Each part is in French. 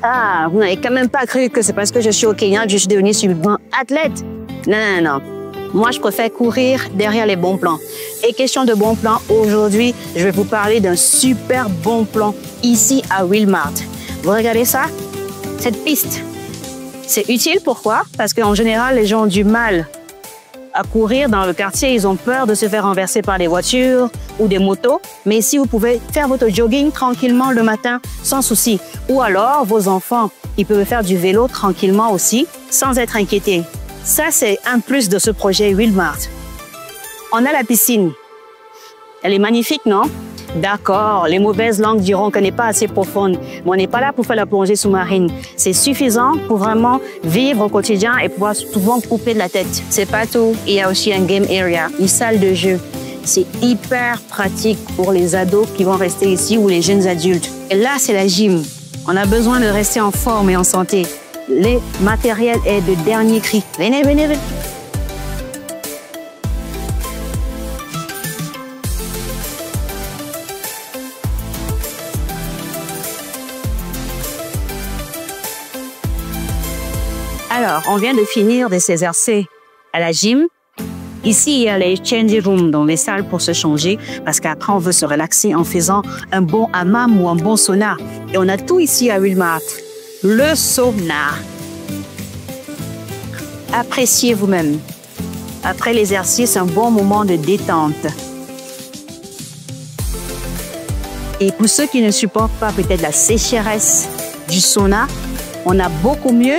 Ah, vous n'avez quand même pas cru que c'est parce que je suis au Kenya que je suis devenue subitement athlète. Non, non, non. Moi, je préfère courir derrière les bons plans. Et question de bons plans, aujourd'hui, je vais vous parler d'un super bon plan ici à Wilmart. Vous regardez ça? Cette piste. C'est utile, pourquoi? Parce qu'en général, les gens ont du mal à courir dans le quartier. Ils ont peur de se faire renverser par des voitures ou des motos. Mais ici, vous pouvez faire votre jogging tranquillement le matin, sans souci. Ou alors, vos enfants, ils peuvent faire du vélo tranquillement aussi, sans être inquiétés. Ça, c'est un plus de ce projet Wilmart. On a la piscine. Elle est magnifique, non? D'accord, les mauvaises langues diront qu'elle n'est pas assez profonde, mais on n'est pas là pour faire la plongée sous-marine. C'est suffisant pour vraiment vivre au quotidien et pouvoir souvent couper de la tête. C'est pas tout, il y a aussi un game area, une salle de jeu. C'est hyper pratique pour les ados qui vont rester ici ou les jeunes adultes. Et là, c'est la gym. On a besoin de rester en forme et en santé. Le matériel est de dernier cri. Venez, venez, venez. Alors, on vient de finir de s'exercer à la gym. Ici, il y a les changing rooms, donc les salles pour se changer, parce qu'après, on veut se relaxer en faisant un bon hammam ou un bon sauna. Et on a tout ici à Wilmart. Le sauna. Appréciez vous-même. Après l'exercice, un bon moment de détente. Et pour ceux qui ne supportent pas peut-être la sécheresse du sauna, on a beaucoup mieux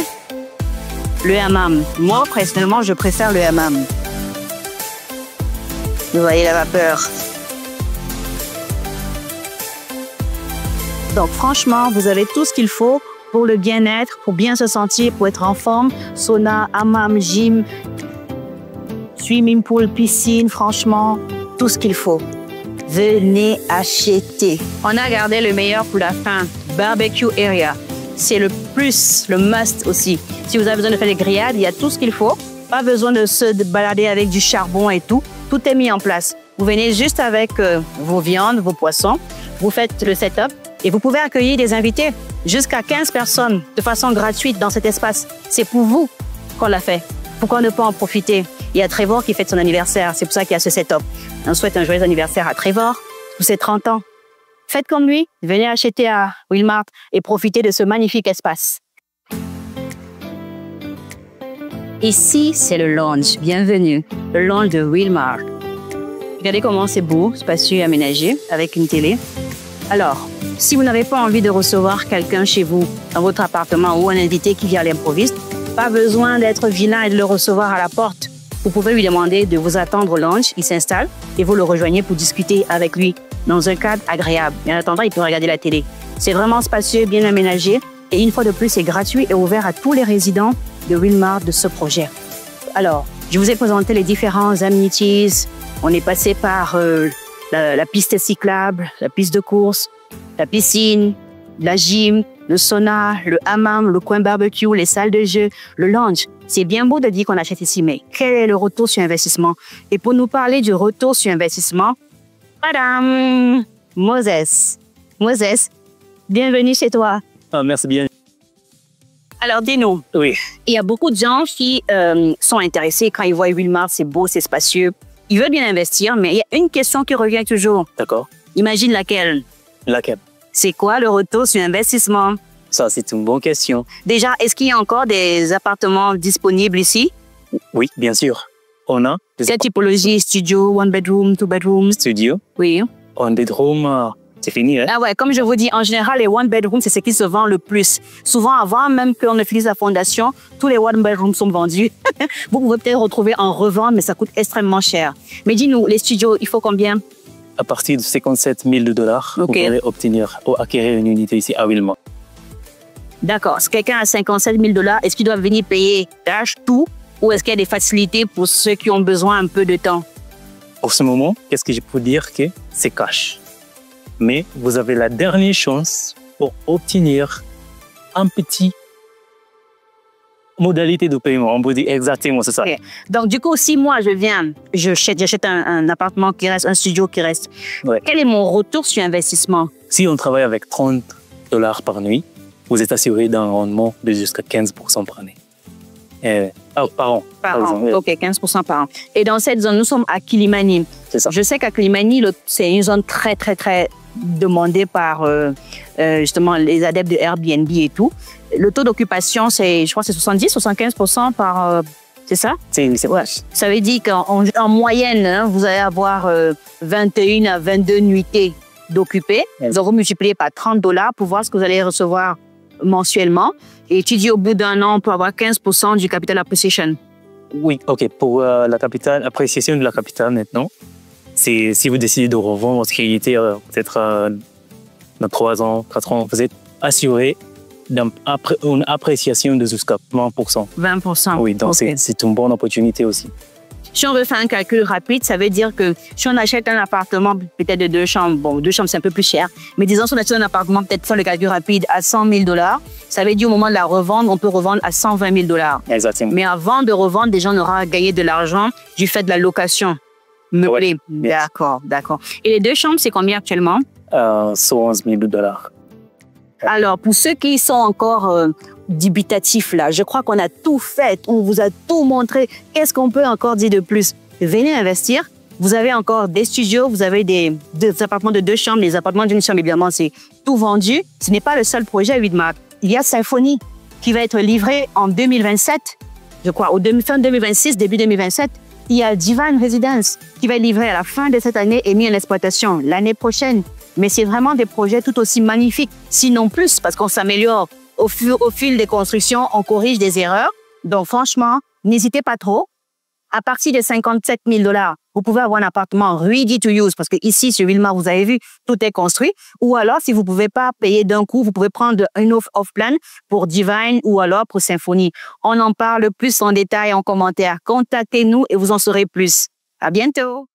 le hammam. Moi, personnellement, je préfère le hammam. Vous voyez la vapeur. Donc, franchement, vous avez tout ce qu'il faut pour le bien-être, pour bien se sentir, pour être en forme. Sauna, hammam, gym, swimming pool, piscine, franchement, tout ce qu'il faut. Venez acheter. On a gardé le meilleur pour la fin. Barbecue area. C'est le plus, le must aussi. Si vous avez besoin de faire des grillades, il y a tout ce qu'il faut. Pas besoin de se balader avec du charbon et tout. Tout est mis en place. Vous venez juste avec vos viandes, vos poissons. Vous faites le setup et vous pouvez accueillir des invités. Jusqu'à 15 personnes de façon gratuite dans cet espace. C'est pour vous qu'on l'a fait. Pourquoi ne pas en profiter? Il y a Trevor qui fête son anniversaire. C'est pour ça qu'il y a ce setup. On souhaite un joyeux anniversaire à Trevor pour ses 30 ans. Faites comme lui, venez acheter à Wilmart et profitez de ce magnifique espace. Ici, c'est le lounge. Bienvenue, le lounge de Wilmart. Regardez comment c'est beau, spacieux et aménagé, avec une télé. Alors, si vous n'avez pas envie de recevoir quelqu'un chez vous, dans votre appartement ou un invité qui vient à l'improviste, pas besoin d'être vilain et de le recevoir à la porte. Vous pouvez lui demander de vous attendre au lounge, il s'installe et vous le rejoignez pour discuter avec lui dans un cadre agréable. Et en attendant, il peut regarder la télé. C'est vraiment spacieux, bien aménagé et une fois de plus, c'est gratuit et ouvert à tous les résidents de Wilmart de ce projet. Alors, je vous ai présenté les différents amenities. On est passé par la piste cyclable, la piste de course, la piscine, la gym, le sauna, le hammam, le coin barbecue, les salles de jeu, le lounge. C'est bien beau de dire qu'on achète ici, mais quel est le retour sur investissement? Et pour nous parler du retour sur investissement, Madame Moses. Moses, bienvenue chez toi. Ah, merci bien. Alors, dis-nous. Oui. Il y a beaucoup de gens qui sont intéressés quand ils voient Wilmart, c'est beau, c'est spacieux. Ils veulent bien investir, mais il y a une question qui revient toujours. D'accord. Imagine laquelle? Laquelle? C'est quoi le retour sur investissement? Ça, c'est une bonne question. Déjà, est-ce qu'il y a encore des appartements disponibles ici? Oui, bien sûr. On a des Quelle typologie? Studio, one bedroom, two bedrooms? studios. Oui. One bedroom, c'est fini, hein? Ah ouais, comme je vous dis, en général, les one bedroom, c'est ce qui se vend le plus. Souvent, avant même qu'on utilise la fondation, tous les one bedroom sont vendus. Vous pouvez peut-être retrouver en revente, mais ça coûte extrêmement cher. Mais dis-nous, les studios, il faut combien? À partir de 57 000 $, vous pourrez obtenir ou acquérir une unité ici à Wilmart. D'accord. Si quelqu'un a 57 000 $, est-ce qu'il doit venir payer cash tout ou est-ce qu'il y a des facilités pour ceux qui ont besoin un peu de temps? Pour ce moment, qu'est-ce que je peux dire que c'est cash. Mais vous avez la dernière chance pour obtenir un petit modalité de paiement. On peut dire exactement, c'est ça. Okay. Donc, du coup, si moi, je viens, j'achète un appartement qui reste, un studio qui reste, quel est mon retour sur investissement? Si on travaille avec 30 $ par nuit, vous êtes assuré d'un rendement de jusqu'à 15% par année. Par an. Par an, ok, 15% par an. Et dans cette zone, nous sommes à Kilimani. C'est ça. Je sais qu'à Kilimani, c'est une zone très, très, très demandée par justement les adeptes de Airbnb et tout. Le taux d'occupation, je crois que c'est 70-75% par... c'est ça? C'est ouais. Ça veut dire qu'en moyenne, hein, vous allez avoir 21 à 22 nuitées d'occupés. Vous allez multiplier par $30 pour voir ce que vous allez recevoir mensuellement. Et tu dis au bout d'un an, on peut avoir 15% du capital appreciation. Oui, ok. Pour la capitale, appréciation de la capitale maintenant, c'est si vous décidez de revendre votre crédité peut-être dans 3 ans, 4 ans, vous êtes assuré d'une appréciation de jusqu'à 20%. 20%. Oui, donc okay. C'est une bonne opportunité aussi. Si on veut faire un calcul rapide, ça veut dire que si on achète un appartement peut-être de 2 chambres, bon, 2 chambres c'est un peu plus cher, mais disons si on achète un appartement, peut-être faire le calcul rapide, à $100,000, ça veut dire au moment de la revendre, on peut revendre à $120,000. Exactement. Mais avant de revendre, déjà on aura gagné de l'argent du fait de la location meublée. Ouais. D'accord, d'accord. Et les 2 chambres, c'est combien actuellement? $11,000. Alors, pour ceux qui sont encore dubitatifs là, je crois qu'on a tout fait, on vous a tout montré. Qu'est-ce qu'on peut encore dire de plus? Venez investir. Vous avez encore des studios, vous avez des appartements de 2 chambres, les appartements d'une chambre, évidemment, c'est tout vendu. Ce n'est pas le seul projet, Widmark. Il y a Symphony qui va être livré en 2027, je crois, fin 2026, début 2027. Il y a Divine Residence qui va être livré à la fin de cette année et mis en exploitation l'année prochaine. Mais c'est vraiment des projets tout aussi magnifiques, sinon plus, parce qu'on s'améliore au fil des constructions, on corrige des erreurs. Donc franchement, n'hésitez pas trop. À partir de $57,000, vous pouvez avoir un appartement ready to use, parce que ici, sur Wilmar, vous avez vu, tout est construit. Ou alors, si vous ne pouvez pas payer d'un coup, vous pouvez prendre une offre off-plan pour Divine ou alors pour Symphony. On en parle plus en détail en commentaire. Contactez-nous et vous en saurez plus. À bientôt!